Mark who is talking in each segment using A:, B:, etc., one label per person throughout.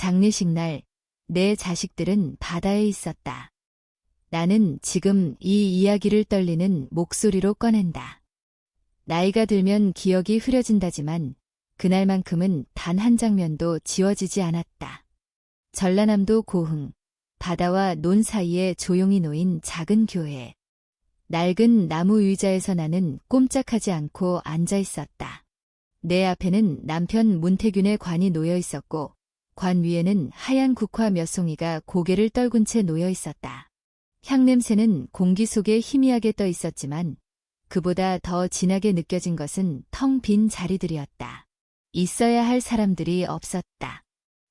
A: 장례식 날, 내 자식들은 바다에 있었다. 나는 지금 이 이야기를 떨리는 목소리로 꺼낸다. 나이가 들면 기억이 흐려진다지만 그날만큼은 단 한 장면도 지워지지 않았다. 전라남도 고흥, 바다와 논 사이에 조용히 놓인 작은 교회. 낡은 나무 의자에서 나는 꼼짝하지 않고 앉아 있었다. 내 앞에는 남편 문태균의 관이 놓여 있었고 관 위에는 하얀 국화 몇 송이가 고개를 떨군 채 놓여 있었다. 향냄새는 공기 속에 희미하게 떠 있었지만 그보다 더 진하게 느껴진 것은 텅 빈 자리들이었다. 있어야 할 사람들이 없었다.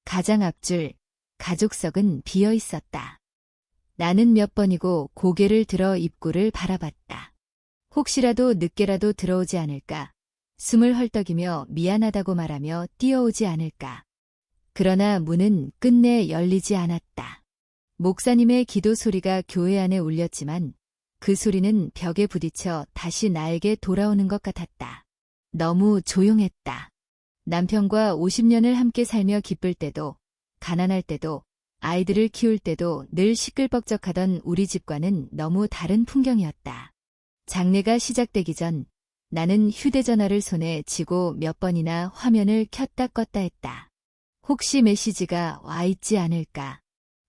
A: 가장 앞줄, 가족석은 비어 있었다. 나는 몇 번이고 고개를 들어 입구를 바라봤다. 혹시라도 늦게라도 들어오지 않을까, 숨을 헐떡이며 미안하다고 말하며 뛰어오지 않을까. 그러나 문은 끝내 열리지 않았다. 목사님의 기도 소리가 교회 안에 울렸지만 그 소리는 벽에 부딪혀 다시 나에게 돌아오는 것 같았다. 너무 조용했다. 남편과 50년을 함께 살며 기쁠 때도, 가난할 때도, 아이들을 키울 때도 늘 시끌벅적하던 우리 집과는 너무 다른 풍경이었다. 장례가 시작되기 전 나는 휴대전화를 손에 쥐고 몇 번이나 화면을 켰다 껐다 했다. 혹시 메시지가 와 있지 않을까?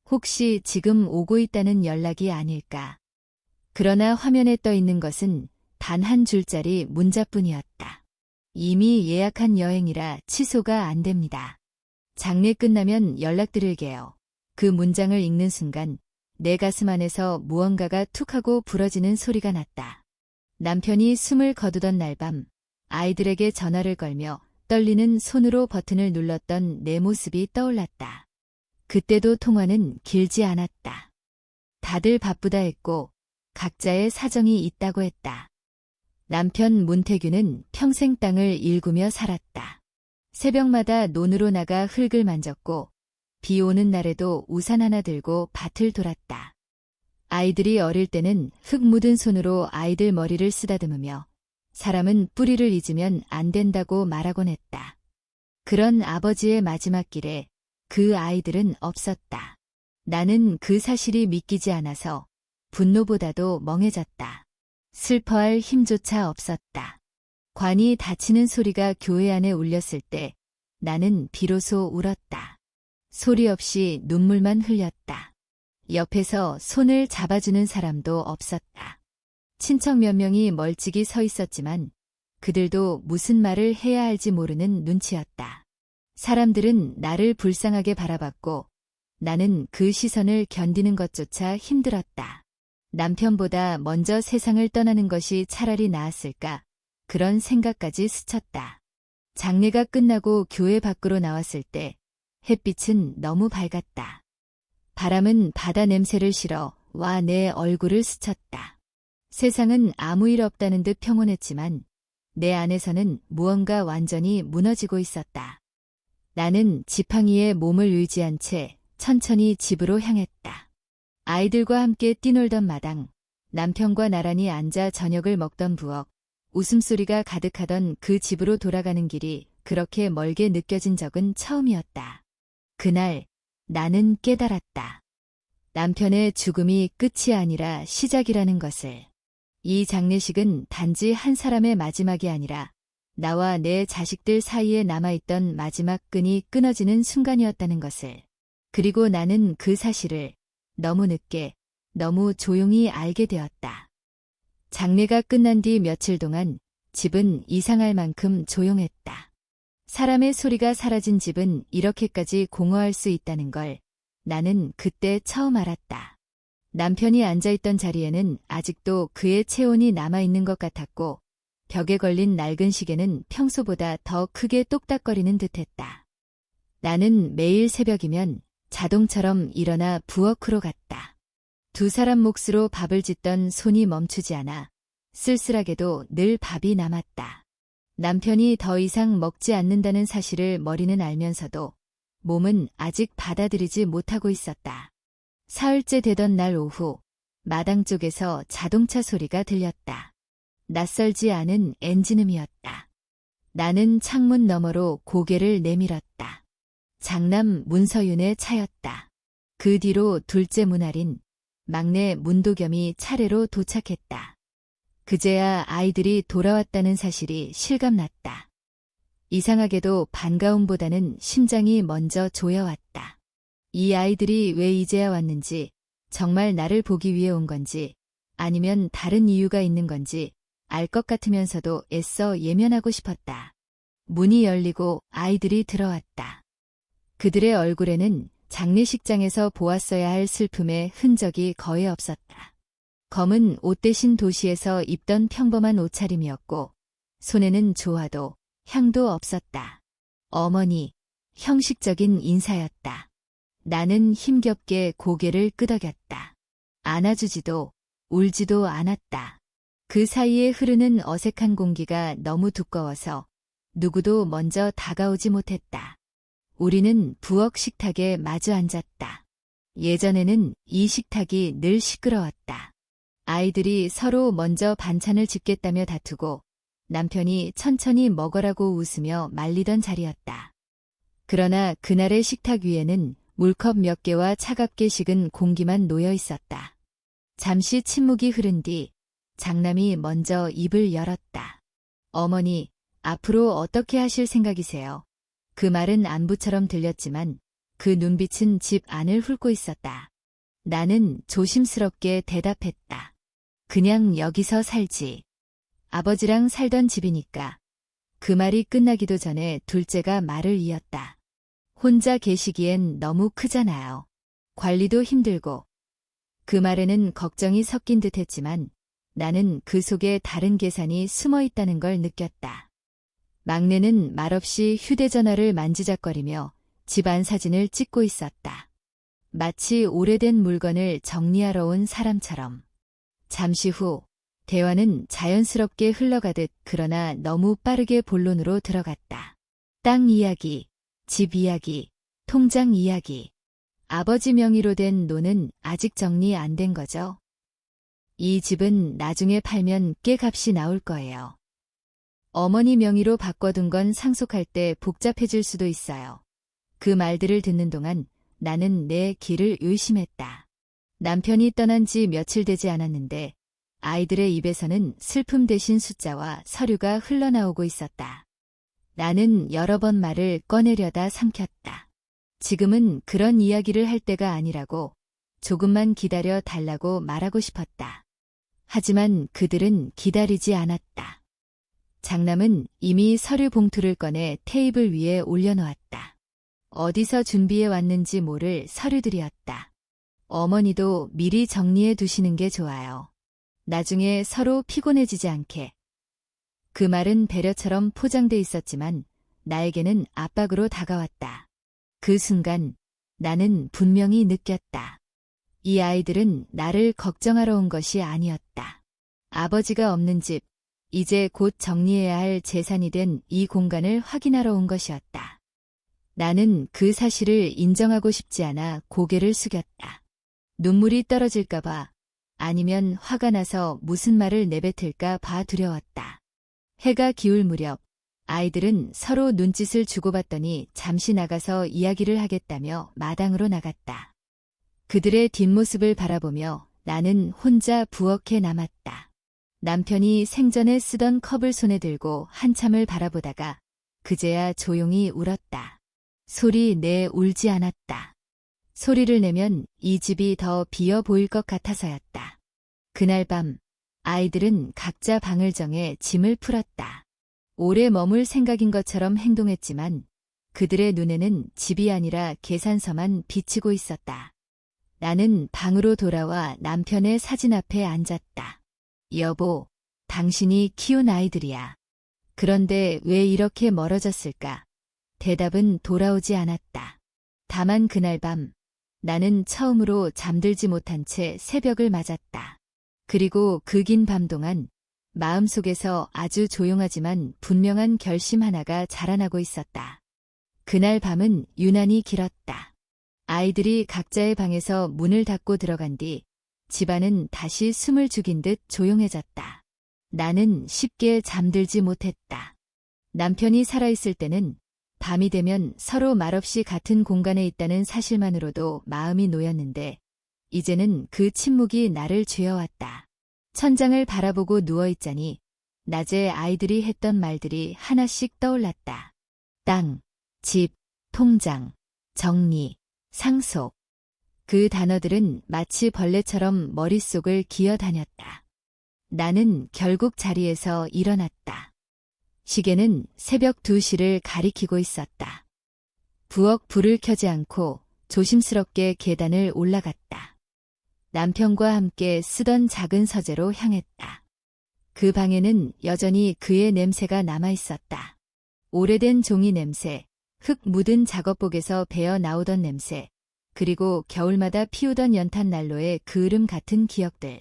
A: 혹시 지금 오고 있다는 연락이 아닐까? 그러나 화면에 떠 있는 것은 단 한 줄짜리 문자뿐이었다. 이미 예약한 여행이라 취소가 안 됩니다. 장례 끝나면 연락드릴게요. 그 문장을 읽는 순간 내 가슴 안에서 무언가가 툭 하고 부러지는 소리가 났다. 남편이 숨을 거두던 날 밤 아이들에게 전화를 걸며 떨리는 손으로 버튼을 눌렀던 내 모습이 떠올랐다. 그때도 통화는 길지 않았다. 다들 바쁘다 했고 각자의 사정이 있다고 했다. 남편 문태균은 평생 땅을 일구며 살았다. 새벽마다 논으로 나가 흙을 만졌고 비 오는 날에도 우산 하나 들고 밭을 돌았다. 아이들이 어릴 때는 흙 묻은 손으로 아이들 머리를 쓰다듬으며 사람은 뿌리를 잊으면 안 된다고 말하곤 했다. 그런 아버지의 마지막 길에 그 아이들은 없었다. 나는 그 사실이 믿기지 않아서 분노보다도 멍해졌다. 슬퍼할 힘조차 없었다. 관이 닫히는 소리가 교회 안에 울렸을 때 나는 비로소 울었다. 소리 없이 눈물만 흘렸다. 옆에서 손을 잡아주는 사람도 없었다. 친척 몇 명이 멀찍이 서 있었지만 그들도 무슨 말을 해야 할지 모르는 눈치였다. 사람들은 나를 불쌍하게 바라봤고 나는 그 시선을 견디는 것조차 힘들었다. 남편보다 먼저 세상을 떠나는 것이 차라리 나았을까, 그런 생각까지 스쳤다. 장례가 끝나고 교회 밖으로 나왔을 때 햇빛은 너무 밝았다. 바람은 바다 냄새를 실어 와 내 얼굴을 스쳤다. 세상은 아무 일 없다는 듯 평온했지만 내 안에서는 무언가 완전히 무너지고 있었다. 나는 지팡이에 몸을 의지한 채 천천히 집으로 향했다. 아이들과 함께 뛰놀던 마당, 남편과 나란히 앉아 저녁을 먹던 부엌, 웃음소리가 가득하던 그 집으로 돌아가는 길이 그렇게 멀게 느껴진 적은 처음이었다. 그날 나는 깨달았다. 남편의 죽음이 끝이 아니라 시작이라는 것을. 이 장례식은 단지 한 사람의 마지막이 아니라 나와 내 자식들 사이에 남아있던 마지막 끈이 끊어지는 순간이었다는 것을. 그리고 나는 그 사실을 너무 늦게, 너무 조용히 알게 되었다. 장례가 끝난 뒤 며칠 동안 집은 이상할 만큼 조용했다. 사람의 소리가 사라진 집은 이렇게까지 공허할 수 있다는 걸 나는 그때 처음 알았다. 남편이 앉아있던 자리에는 아직도 그의 체온이 남아있는 것 같았고 벽에 걸린 낡은 시계는 평소보다 더 크게 똑딱거리는 듯했다. 나는 매일 새벽이면 자동처럼 일어나 부엌으로 갔다. 두 사람 몫으로 밥을 짓던 손이 멈추지 않아 쓸쓸하게도 늘 밥이 남았다. 남편이 더 이상 먹지 않는다는 사실을 머리는 알면서도 몸은 아직 받아들이지 못하고 있었다. 사흘째 되던 날 오후, 마당 쪽에서 자동차 소리가 들렸다. 낯설지 않은 엔진음이었다. 나는 창문 너머로 고개를 내밀었다. 장남 문서윤의 차였다. 그 뒤로 둘째 문할인, 막내 문도겸이 차례로 도착했다. 그제야 아이들이 돌아왔다는 사실이 실감났다. 이상하게도 반가움보다는 심장이 먼저 조여왔다. 이 아이들이 왜 이제야 왔는지, 정말 나를 보기 위해 온 건지, 아니면 다른 이유가 있는 건지 알 것 같으면서도 애써 예면하고 싶었다. 문이 열리고 아이들이 들어왔다. 그들의 얼굴에는 장례식장에서 보았어야 할 슬픔의 흔적이 거의 없었다. 검은 옷 대신 도시에서 입던 평범한 옷차림이었고 손에는 조화도 향도 없었다. 어머니, 형식적인 인사였다. 나는 힘겹게 고개를 끄덕였다. 안아주지도 울지도 않았다. 그 사이에 흐르는 어색한 공기가 너무 두꺼워서 누구도 먼저 다가오지 못했다. 우리는 부엌 식탁에 마주 앉았다. 예전에는 이 식탁이 늘 시끄러웠다. 아이들이 서로 먼저 반찬을 집겠다며 다투고 남편이 천천히 먹으라고 웃으며 말리던 자리였다. 그러나 그날의 식탁 위에는 물컵 몇 개와 차갑게 식은 공기만 놓여 있었다. 잠시 침묵이 흐른 뒤 장남이 먼저 입을 열었다. 어머니, 앞으로 어떻게 하실 생각이세요? 그 말은 안부처럼 들렸지만 그 눈빛은 집 안을 훑고 있었다. 나는 조심스럽게 대답했다. 그냥 여기서 살지. 아버지랑 살던 집이니까. 그 말이 끝나기도 전에 둘째가 말을 이었다. 혼자 계시기엔 너무 크잖아요. 관리도 힘들고. 그 말에는 걱정이 섞인 듯 했지만 나는 그 속에 다른 계산이 숨어 있다는 걸 느꼈다. 막내는 말없이 휴대전화를 만지작거리며 집안 사진을 찍고 있었다. 마치 오래된 물건을 정리하러 온 사람처럼. 잠시 후 대화는 자연스럽게 흘러가듯 그러나 너무 빠르게 본론으로 들어갔다. 땅 이야기, 집 이야기, 통장 이야기. 아버지 명의로 된 노는 아직 정리 안 된 거죠? 이 집은 나중에 팔면 꽤 값이 나올 거예요. 어머니 명의로 바꿔둔 건 상속할 때 복잡해질 수도 있어요. 그 말들을 듣는 동안 나는 내 길을 의심했다. 남편이 떠난 지 며칠 되지 않았는데 아이들의 입에서는 슬픔 대신 숫자와 서류가 흘러나오고 있었다. 나는 여러 번 말을 꺼내려다 삼켰다. 지금은 그런 이야기를 할 때가 아니라고, 조금만 기다려 달라고 말하고 싶었다. 하지만 그들은 기다리지 않았다. 장남은 이미 서류 봉투를 꺼내 테이블 위에 올려놓았다. 어디서 준비해 왔는지 모를 서류들이었다. 어머니도 미리 정리해 두시는 게 좋아요. 나중에 서로 피곤해지지 않게. 그 말은 배려처럼 포장돼 있었지만 나에게는 압박으로 다가왔다. 그 순간 나는 분명히 느꼈다. 이 아이들은 나를 걱정하러 온 것이 아니었다. 아버지가 없는 집, 이제 곧 정리해야 할 재산이 된 이 공간을 확인하러 온 것이었다. 나는 그 사실을 인정하고 싶지 않아 고개를 숙였다. 눈물이 떨어질까봐, 아니면 화가 나서 무슨 말을 내뱉을까 봐 두려웠다. 해가 기울 무렵 아이들은 서로 눈짓을 주고받더니 잠시 나가서 이야기를 하겠다며 마당으로 나갔다. 그들의 뒷모습을 바라보며 나는 혼자 부엌에 남았다. 남편이 생전에 쓰던 컵을 손에 들고 한참을 바라보다가 그제야 조용히 울었다. 소리 내 울지 않았다. 소리를 내면 이 집이 더 비어 보일 것 같아서였다. 그날 밤 아이들은 각자 방을 정해 짐을 풀었다. 오래 머물 생각인 것처럼 행동했지만 그들의 눈에는 집이 아니라 계산서만 비치고 있었다. 나는 방으로 돌아와 남편의 사진 앞에 앉았다. 여보, 당신이 키운 아이들이야. 그런데 왜 이렇게 멀어졌을까? 대답은 돌아오지 않았다. 다만 그날 밤 나는 처음으로 잠들지 못한 채 새벽을 맞았다. 그리고 그 긴 밤 동안 마음속에서 아주 조용하지만 분명한 결심 하나가 자라나고 있었다. 그날 밤은 유난히 길었다. 아이들이 각자의 방에서 문을 닫고 들어간 뒤 집안은 다시 숨을 죽인 듯 조용해졌다. 나는 쉽게 잠들지 못했다. 남편이 살아있을 때는 밤이 되면 서로 말없이 같은 공간에 있다는 사실만으로도 마음이 놓였는데 이제는 그 침묵이 나를 죄어왔다. 천장을 바라보고 누워있자니 낮에 아이들이 했던 말들이 하나씩 떠올랐다. 땅, 집, 통장, 정리, 상속. 그 단어들은 마치 벌레처럼 머릿속을 기어다녔다. 나는 결국 자리에서 일어났다. 시계는 새벽 2시를 가리키고 있었다. 부엌 불을 켜지 않고 조심스럽게 계단을 올라갔다. 남편과 함께 쓰던 작은 서재로 향했다. 그 방에는 여전히 그의 냄새가 남아있었다. 오래된 종이 냄새, 흙 묻은 작업복에서 배어 나오던 냄새, 그리고 겨울마다 피우던 연탄 난로의 그을음 같은 기억들.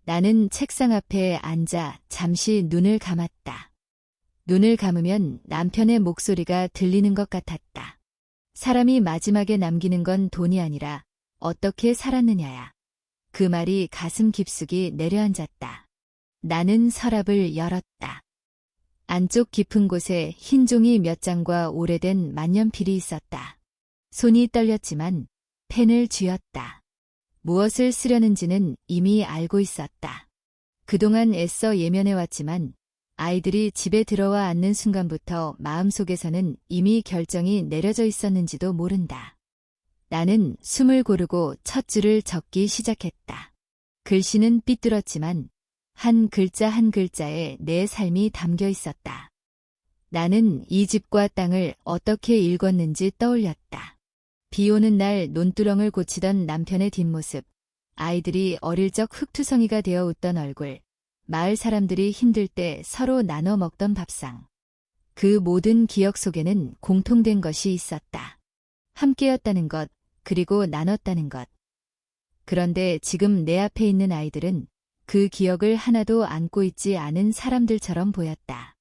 A: 나는 책상 앞에 앉아 잠시 눈을 감았다. 눈을 감으면 남편의 목소리가 들리는 것 같았다. 사람이 마지막에 남기는 건 돈이 아니라 어떻게 살았느냐야. 그 말이 가슴 깊숙이 내려앉았다. 나는 서랍을 열었다. 안쪽 깊은 곳에 흰 종이 몇 장과 오래된 만년필이 있었다. 손이 떨렸지만 펜을 쥐었다. 무엇을 쓰려는지는 이미 알고 있었다. 그동안 애써 예면해왔지만 아이들이 집에 들어와 앉는 순간부터 마음속에서는 이미 결정이 내려져 있었는지도 모른다. 나는 숨을 고르고 첫 줄을 적기 시작했다. 글씨는 삐뚤었지만 한 글자 한 글자에 내 삶이 담겨 있었다. 나는 이 집과 땅을 어떻게 읽었는지 떠올렸다. 비 오는 날 논두렁을 고치던 남편의 뒷모습, 아이들이 어릴 적 흙투성이가 되어 웃던 얼굴, 마을 사람들이 힘들 때 서로 나눠 먹던 밥상. 그 모든 기억 속에는 공통된 것이 있었다. 함께였다는 것, 그리고 나눴다는 것. 그런데 지금 내 앞에 있는 아이들은 그 기억을 하나도 안고 있지 않은 사람들처럼 보였다.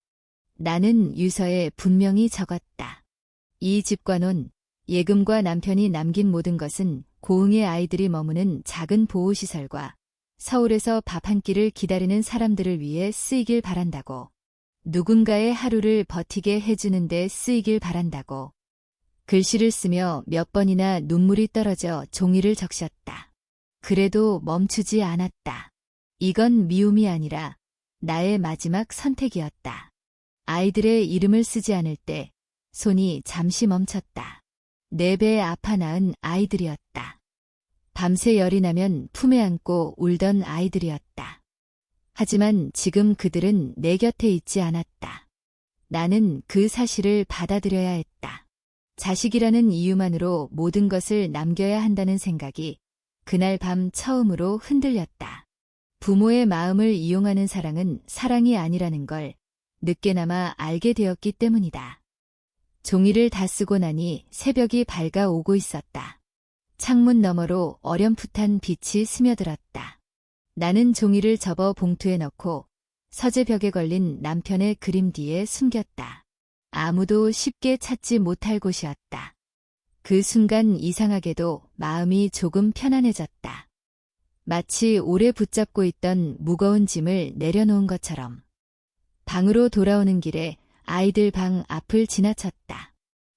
A: 나는 유서에 분명히 적었다. 이 집과 논, 예금과 남편이 남긴 모든 것은 고흥의 아이들이 머무는 작은 보호시설과 서울에서 밥 한 끼를 기다리는 사람들을 위해 쓰이길 바란다고. 누군가의 하루를 버티게 해주는 데 쓰이길 바란다고. 글씨를 쓰며 몇 번이나 눈물이 떨어져 종이를 적셨다. 그래도 멈추지 않았다. 이건 미움이 아니라 나의 마지막 선택이었다. 아이들의 이름을 쓰지 않을 때 손이 잠시 멈췄다. 내 배에 아파 낳은 아이들이었다. 밤새 열이 나면 품에 안고 울던 아이들이었다. 하지만 지금 그들은 내 곁에 있지 않았다. 나는 그 사실을 받아들여야 했다. 자식이라는 이유만으로 모든 것을 남겨야 한다는 생각이 그날 밤 처음으로 흔들렸다. 부모의 마음을 이용하는 사랑은 사랑이 아니라는 걸 늦게나마 알게 되었기 때문이다. 종이를 다 쓰고 나니 새벽이 밝아오고 있었다. 창문 너머로 어렴풋한 빛이 스며들었다. 나는 종이를 접어 봉투에 넣고 서재 벽에 걸린 남편의 그림 뒤에 숨겼다. 아무도 쉽게 찾지 못할 곳이었다. 그 순간 이상하게도 마음이 조금 편안해졌다. 마치 오래 붙잡고 있던 무거운 짐을 내려놓은 것처럼. 방으로 돌아오는 길에 아이들 방 앞을 지나쳤다.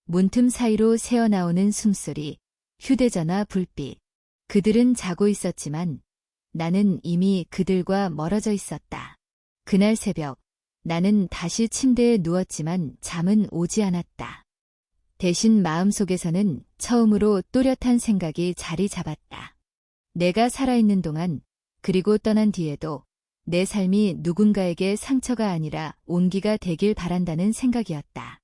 A: 문틈 사이로 새어나오는 숨소리, 휴대전화 불빛. 그들은 자고 있었지만 나는 이미 그들과 멀어져 있었다. 그날 새벽 나는 다시 침대에 누웠지만 잠은 오지 않았다. 대신 마음속에서는 처음으로 또렷한 생각이 자리 잡았다. 내가 살아있는 동안, 그리고 떠난 뒤에도 내 삶이 누군가에게 상처가 아니라 온기가 되길 바란다는 생각이었다.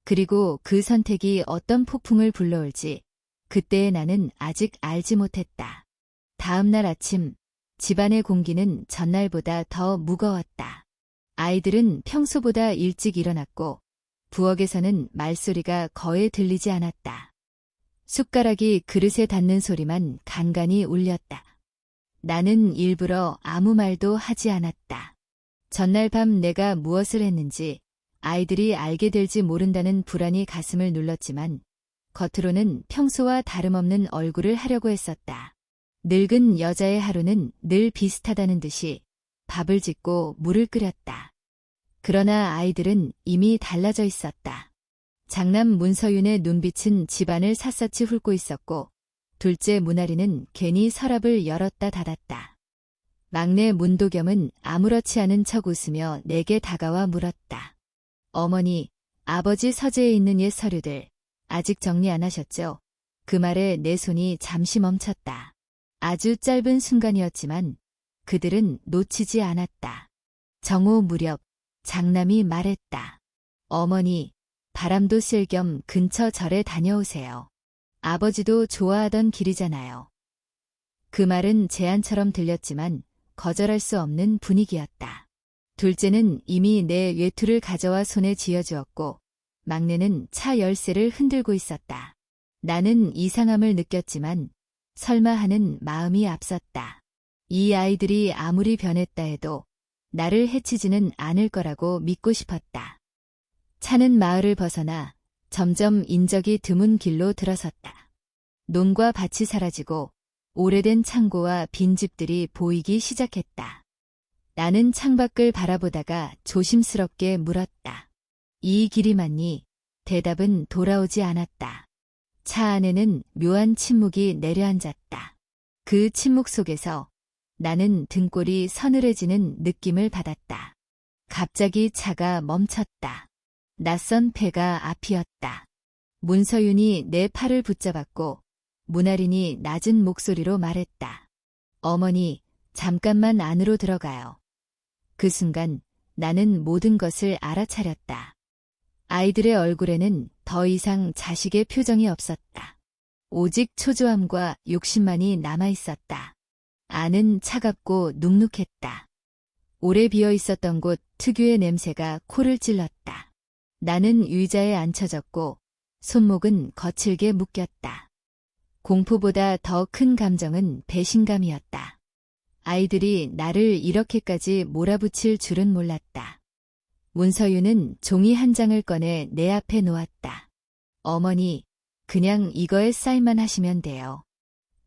A: 그리고 그 선택이 어떤 폭풍을 불러올지 그때의 나는 아직 알지 못했다. 다음 날 아침 집안의 공기는 전날보다 더 무거웠다. 아이들은 평소보다 일찍 일어났고 부엌에서는 말소리가 거의 들리지 않았다. 숟가락이 그릇에 닿는 소리만 간간히 울렸다. 나는 일부러 아무 말도 하지 않았다. 전날 밤 내가 무엇을 했는지 아이들이 알게 될지 모른다는 불안이 가슴을 눌렀지만 겉으로는 평소와 다름없는 얼굴을 하려고 했었다. 늙은 여자의 하루는 늘 비슷하다는 듯이 밥을 짓고 물을 끓였다. 그러나 아이들은 이미 달라져 있었다. 장남 문서윤의 눈빛은 집안을 샅샅이 훑고 있었고 둘째 문아리는 괜히 서랍을 열었다 닫았다. 막내 문도겸은 아무렇지 않은 척 웃으며 내게 다가와 물었다. 어머니, 아버지 서재에 있는 옛 서류들 아직 정리 안 하셨죠? 그 말에 내 손이 잠시 멈췄다. 아주 짧은 순간이었지만 그들은 놓치지 않았다. 정오 무렵 장남이 말했다. 어머니, 바람도 쐴 겸 근처 절에 다녀오세요. 아버지도 좋아하던 길이잖아요. 그 말은 제안처럼 들렸지만 거절할 수 없는 분위기였다. 둘째는 이미 내 외투를 가져와 손에 쥐어주었고 막내는 차 열쇠를 흔들고 있었다. 나는 이상함을 느꼈지만 설마 하는 마음이 앞섰다. 이 아이들이 아무리 변했다 해도 나를 해치지는 않을 거라고 믿고 싶었다. 차는 마을을 벗어나 점점 인적이 드문 길로 들어섰다. 논과 밭이 사라지고 오래된 창고와 빈집들이 보이기 시작했다. 나는 창밖을 바라보다가 조심스럽게 물었다. 이 길이 맞니? 대답은 돌아오지 않았다. 차 안에는 묘한 침묵이 내려앉았다. 그 침묵 속에서 나는 등골이 서늘해지는 느낌을 받았다. 갑자기 차가 멈췄다. 낯선 폐가 앞이었다. 문서윤이 내 팔을 붙잡았고 문아린이 낮은 목소리로 말했다. 어머니, 잠깐만 안으로 들어가요. 그 순간 나는 모든 것을 알아차렸다. 아이들의 얼굴에는 더 이상 자식의 표정이 없었다. 오직 초조함과 욕심만이 남아있었다. 안은 차갑고 눅눅했다. 오래 비어있었던 곳 특유의 냄새가 코를 찔렀다. 나는 의자에 앉혀졌고 손목은 거칠게 묶였다. 공포보다 더 큰 감정은 배신감이었다. 아이들이 나를 이렇게까지 몰아붙일 줄은 몰랐다. 문서윤은 종이 한 장을 꺼내 내 앞에 놓았다. 어머니, 그냥 이거에 사인만 하시면 돼요.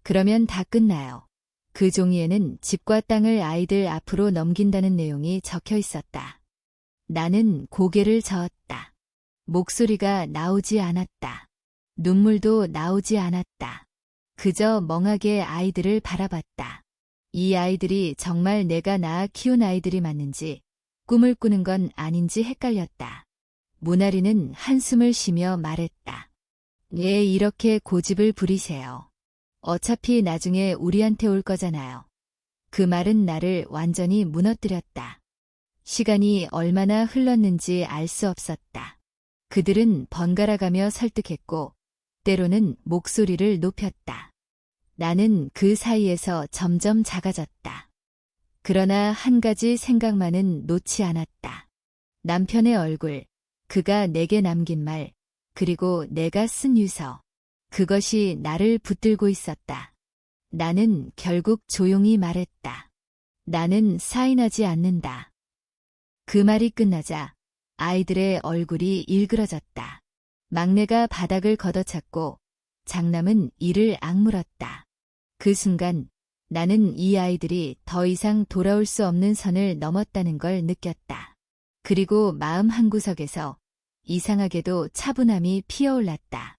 A: 그러면 다 끝나요. 그 종이에는 집과 땅을 아이들 앞으로 넘긴다는 내용이 적혀 있었다. 나는 고개를 저었다. 목소리가 나오지 않았다. 눈물도 나오지 않았다. 그저 멍하게 아이들을 바라봤다. 이 아이들이 정말 내가 낳아 키운 아이들이 맞는지 꿈을 꾸는 건 아닌지 헷갈렸다. 문아리는 한숨을 쉬며 말했다. 왜 이렇게 고집을 부리세요? 어차피 나중에 우리한테 올 거잖아요. 그 말은 나를 완전히 무너뜨렸다. 시간이 얼마나 흘렀는지 알 수 없었다. 그들은 번갈아가며 설득했고 때로는 목소리를 높였다. 나는 그 사이에서 점점 작아졌다. 그러나 한 가지 생각만은 놓지 않았다. 남편의 얼굴, 그가 내게 남긴 말, 그리고 내가 쓴 유서. 그것이 나를 붙들고 있었다. 나는 결국 조용히 말했다. 나는 사인하지 않는다. 그 말이 끝나자 아이들의 얼굴이 일그러졌다. 막내가 바닥을 걷어찼고 장남은 이를 악물었다. 그 순간 나는 이 아이들이 더 이상 돌아올 수 없는 선을 넘었다는 걸 느꼈다. 그리고 마음 한구석에서 이상하게도 차분함이 피어올랐다.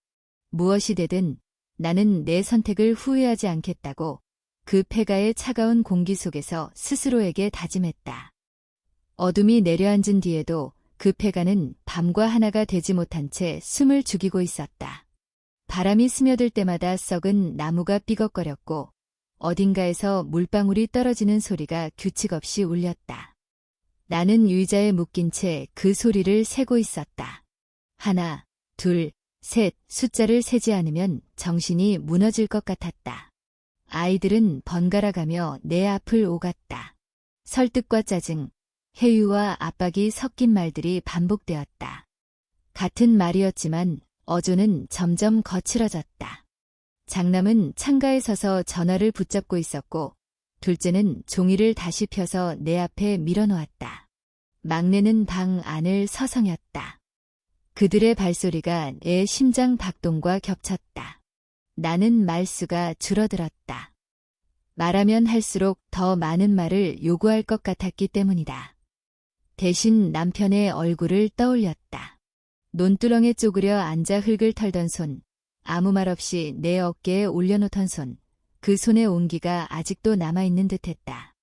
A: 무엇이 되든 나는 내 선택을 후회하지 않겠다고 그 폐가의 차가운 공기 속에서 스스로에게 다짐했다. 어둠이 내려앉은 뒤에도 그 폐가는 밤과 하나가 되지 못한 채 숨을 죽이고 있었다. 바람이 스며들 때마다 썩은 나무가 삐걱거렸고 어딘가에서 물방울이 떨어지는 소리가 규칙 없이 울렸다. 나는 의자에 묶인 채 그 소리를 세고 있었다. 하나, 둘, 셋, 숫자를 세지 않으면 정신이 무너질 것 같았다. 아이들은 번갈아가며 내 앞을 오갔다. 설득과 짜증, 회유와 압박이 섞인 말들이 반복되었다. 같은 말이었지만 어조는 점점 거칠어졌다. 장남은 창가에 서서 전화를 붙잡고 있었고 둘째는 종이를 다시 펴서 내 앞에 밀어놓았다. 막내는 방 안을 서성였다. 그들의 발소리가 내 심장 박동과 겹쳤다. 나는 말수가 줄어들었다. 말하면 할수록 더 많은 말을 요구할 것 같았기 때문이다. 대신 남편의 얼굴을 떠올렸다. 논두렁에 쪼그려 앉아 흙을 털던 손, 아무 말 없이 내 어깨에 올려놓던 손, 그 손의 온기가 아직도 남아있는 듯했다.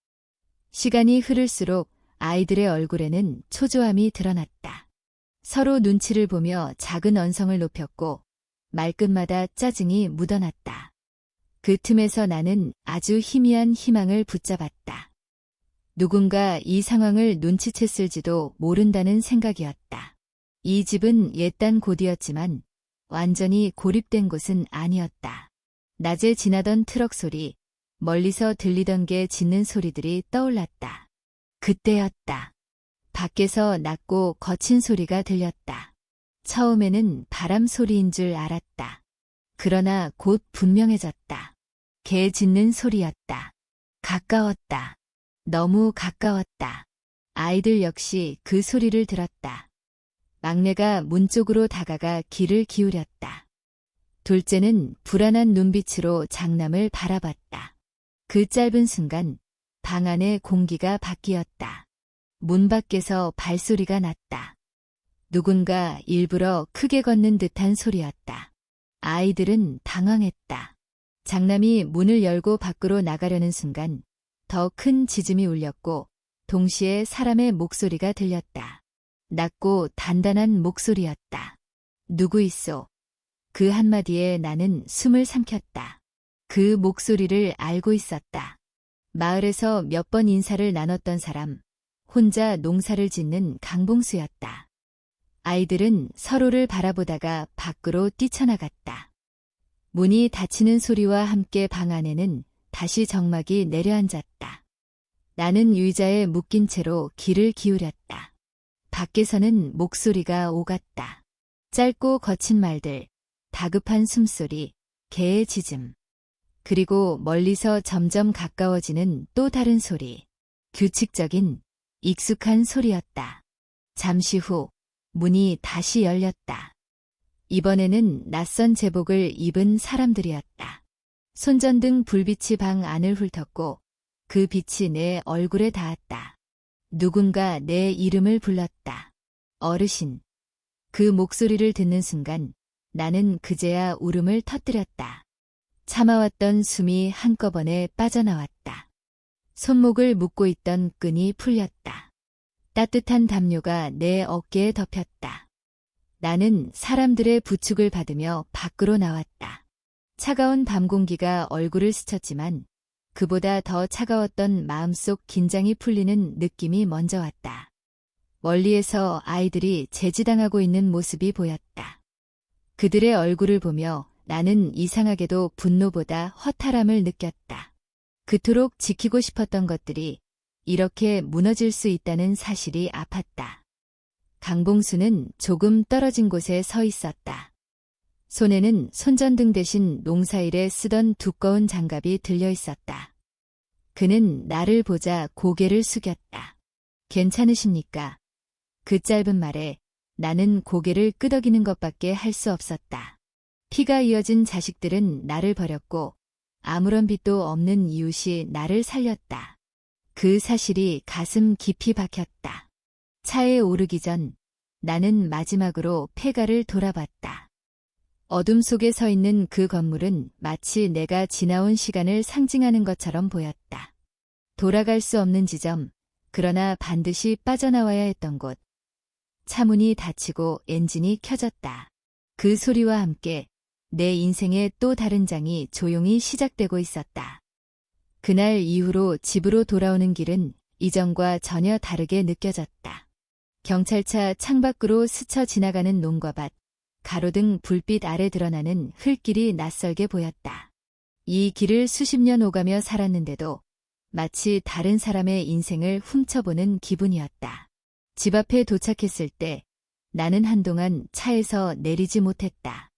A: 시간이 흐를수록 아이들의 얼굴에는 초조함이 드러났다. 서로 눈치를 보며 작은 언성을 높였고 말끝마다 짜증이 묻어났다. 그 틈에서 나는 아주 희미한 희망을 붙잡았다. 누군가 이 상황을 눈치챘을지도 모른다는 생각이었다. 이 집은 옛단 곳이었지만 완전히 고립된 곳은 아니었다. 낮에 지나던 트럭 소리, 멀리서 들리던 개 짖는 소리들이 떠올랐다. 그때였다. 밖에서 낮고 거친 소리가 들렸다. 처음에는 바람 소리인 줄 알았다. 그러나 곧 분명해졌다. 개 짖는 소리였다. 가까웠다. 너무 가까웠다. 아이들 역시 그 소리를 들었다. 막내가 문 쪽으로 다가가 귀를 기울였다. 둘째는 불안한 눈빛으로 장남을 바라봤다. 그 짧은 순간 방 안의 공기가 바뀌었다. 문 밖에서 발소리가 났다. 누군가 일부러 크게 걷는 듯한 소리였다. 아이들은 당황했다. 장남이 문을 열고 밖으로 나가려는 순간 더 큰 짖음이 울렸고 동시에 사람의 목소리가 들렸다. 낮고 단단한 목소리였다. 누구 있소? 그 한마디에 나는 숨을 삼켰다. 그 목소리를 알고 있었다. 마을에서 몇 번 인사를 나눴던 사람, 혼자 농사를 짓는 강봉수였다. 아이들은 서로를 바라보다가 밖으로 뛰쳐나갔다. 문이 닫히는 소리와 함께 방 안에는 다시 정막이 내려앉았다. 나는 의자에 묶인 채로 귀를 기울였다. 밖에서는 목소리가 오갔다. 짧고 거친 말들, 다급한 숨소리, 개의 짖음. 그리고 멀리서 점점 가까워지는 또 다른 소리. 규칙적인, 익숙한 소리였다. 잠시 후 문이 다시 열렸다. 이번에는 낯선 제복을 입은 사람들이었다. 손전등 불빛이 방 안을 훑었고 그 빛이 내 얼굴에 닿았다. 누군가 내 이름을 불렀다. 어르신. 그 목소리를 듣는 순간 나는 그제야 울음을 터뜨렸다. 참아왔던 숨이 한꺼번에 빠져나왔다. 손목을 묶고 있던 끈이 풀렸다. 따뜻한 담요가 내 어깨에 덮였다. 나는 사람들의 부축을 받으며 밖으로 나왔다. 차가운 밤 공기가 얼굴을 스쳤지만 그보다 더 차가웠던 마음속 긴장이 풀리는 느낌이 먼저 왔다. 멀리에서 아이들이 제지당하고 있는 모습이 보였다. 그들의 얼굴을 보며 나는 이상하게도 분노보다 허탈함을 느꼈다. 그토록 지키고 싶었던 것들이 이렇게 무너질 수 있다는 사실이 아팠다. 강봉수는 조금 떨어진 곳에 서 있었다. 손에는 손전등 대신 농사일에 쓰던 두꺼운 장갑이 들려 있었다. 그는 나를 보자 고개를 숙였다. 괜찮으십니까? 그 짧은 말에 나는 고개를 끄덕이는 것밖에 할 수 없었다. 피가 이어진 자식들은 나를 버렸고 아무런 빚도 없는 이웃이 나를 살렸다. 그 사실이 가슴 깊이 박혔다. 차에 오르기 전 나는 마지막으로 폐가를 돌아봤다. 어둠 속에 서 있는 그 건물은 마치 내가 지나온 시간을 상징하는 것처럼 보였다. 돌아갈 수 없는 지점, 그러나 반드시 빠져나와야 했던 곳. 차문이 닫히고 엔진이 켜졌다. 그 소리와 함께 내 인생의 또 다른 장이 조용히 시작되고 있었다. 그날 이후로 집으로 돌아오는 길은 이전과 전혀 다르게 느껴졌다. 경찰차 창밖으로 스쳐 지나가는 논과 밭, 가로등 불빛 아래 드러나는 흙길이 낯설게 보였다. 이 길을 수십 년 오가며 살았는데도 마치 다른 사람의 인생을 훔쳐보는 기분이었다. 집 앞에 도착했을 때 나는 한동안 차에서 내리지 못했다.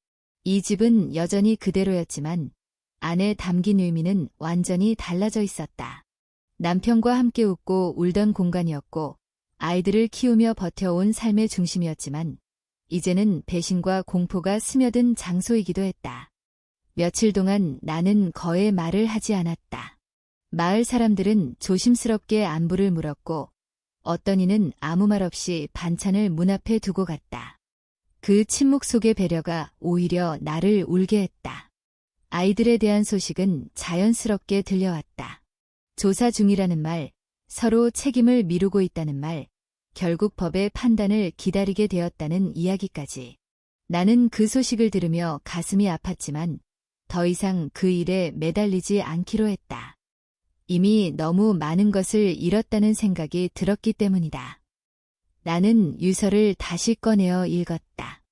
A: 이 집은 여전히 그대로였지만 안에 담긴 의미는 완전히 달라져 있었다. 남편과 함께 웃고 울던 공간이었고 아이들을 키우며 버텨온 삶의 중심이었지만 이제는 배신과 공포가 스며든 장소이기도 했다. 며칠 동안 나는 거의 말을 하지 않았다. 마을 사람들은 조심스럽게 안부를 물었고 어떤 이는 아무 말 없이 반찬을 문 앞에 두고 갔다. 그 침묵 속의 배려가 오히려 나를 울게 했다. 아이들에 대한 소식은 자연스럽게 들려왔다. 조사 중이라는 말, 서로 책임을 미루고 있다는 말, 결국 법의 판단을 기다리게 되었다는 이야기까지. 나는 그 소식을 들으며 가슴이 아팠지만 더 이상 그 일에 매달리지 않기로 했다. 이미 너무 많은 것을 잃었다는 생각이 들었기 때문이다. 나는 유서를 다시 꺼내어 읽었다.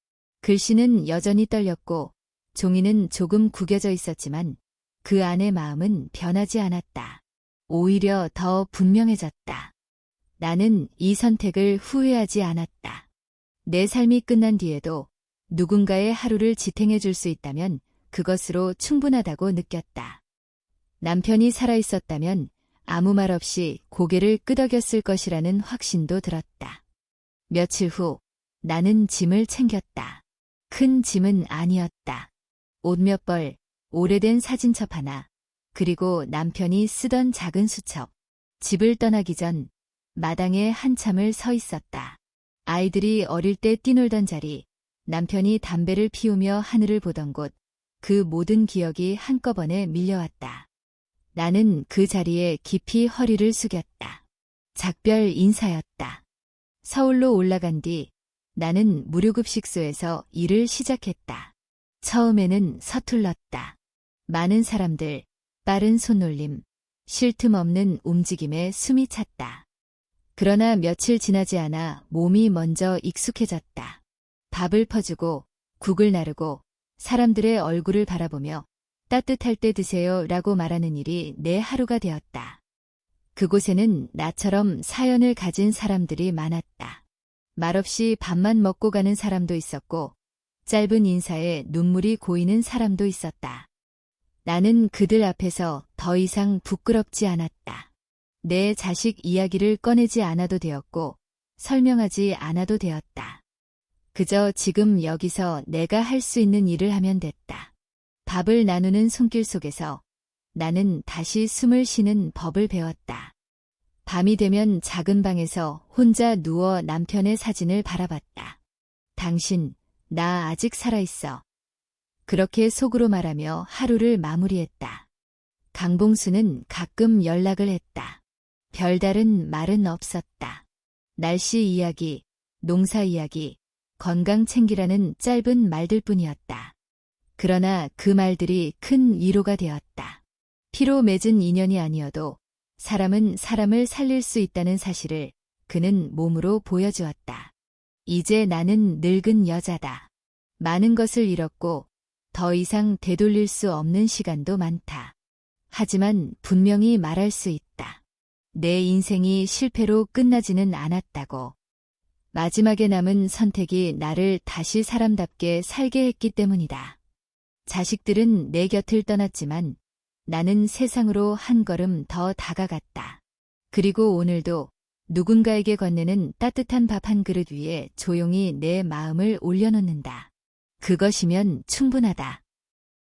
A: 글씨는 여전히 떨렸고 종이는 조금 구겨져 있었지만 그 안의 마음은 변하지 않았다. 오히려 더 분명해졌다. 나는 이 선택을 후회하지 않았다. 내 삶이 끝난 뒤에도 누군가의 하루를 지탱해 줄 수 있다면 그것으로 충분하다고 느꼈다. 남편이 살아있었다면 아무 말 없이 고개를 끄덕였을 것이라는 확신도 들었다. 며칠 후 나는 짐을 챙겼다. 큰 짐은 아니었다. 옷 몇 벌, 오래된 사진첩 하나, 그리고 남편이 쓰던 작은 수첩. 집을 떠나기 전 마당에 한참을 서 있었다. 아이들이 어릴 때 뛰놀던 자리, 남편이 담배를 피우며 하늘을 보던 곳, 그 모든 기억이 한꺼번에 밀려왔다. 나는 그 자리에 깊이 허리를 숙였다. 작별 인사였다. 서울로 올라간 뒤 나는 무료급식소에서 일을 시작했다. 처음에는 서툴렀다. 많은 사람들, 빠른 손놀림, 쉴 틈 없는 움직임에 숨이 찼다. 그러나 며칠 지나지 않아 몸이 먼저 익숙해졌다. 밥을 퍼주고 국을 나르고 사람들의 얼굴을 바라보며 따뜻할 때 드세요 라고 말하는 일이 내 하루가 되었다. 그곳에는 나처럼 사연을 가진 사람들이 많았다. 말없이 밥만 먹고 가는 사람도 있었고 짧은 인사에 눈물이 고이는 사람도 있었다. 나는 그들 앞에서 더 이상 부끄럽지 않았다. 내 자식 이야기를 꺼내지 않아도 되었고 설명하지 않아도 되었다. 그저 지금 여기서 내가 할 수 있는 일을 하면 됐다. 밥을 나누는 손길 속에서 나는 다시 숨을 쉬는 법을 배웠다. 밤이 되면 작은 방에서 혼자 누워 남편의 사진을 바라봤다. 당신, 나 아직 살아있어. 그렇게 속으로 말하며 하루를 마무리했다. 강봉수는 가끔 연락을 했다. 별다른 말은 없었다. 날씨 이야기, 농사 이야기, 건강 챙기라는 짧은 말들뿐이었다. 그러나 그 말들이 큰 위로가 되었다. 피로 맺은 인연이 아니어도 사람은 사람을 살릴 수 있다는 사실을 그는 몸으로 보여주었다. 이제 나는 늙은 여자다. 많은 것을 잃었고 더 이상 되돌릴 수 없는 시간도 많다. 하지만 분명히 말할 수 있다. 내 인생이 실패로 끝나지는 않았다고. 마지막에 남은 선택이 나를 다시 사람답게 살게 했기 때문이다. 자식들은 내 곁을 떠났지만 나는 세상으로 한 걸음 더 다가갔다. 그리고 오늘도 누군가에게 건네는 따뜻한 밥 한 그릇 위에 조용히 내 마음을 올려놓는다. 그것이면 충분하다.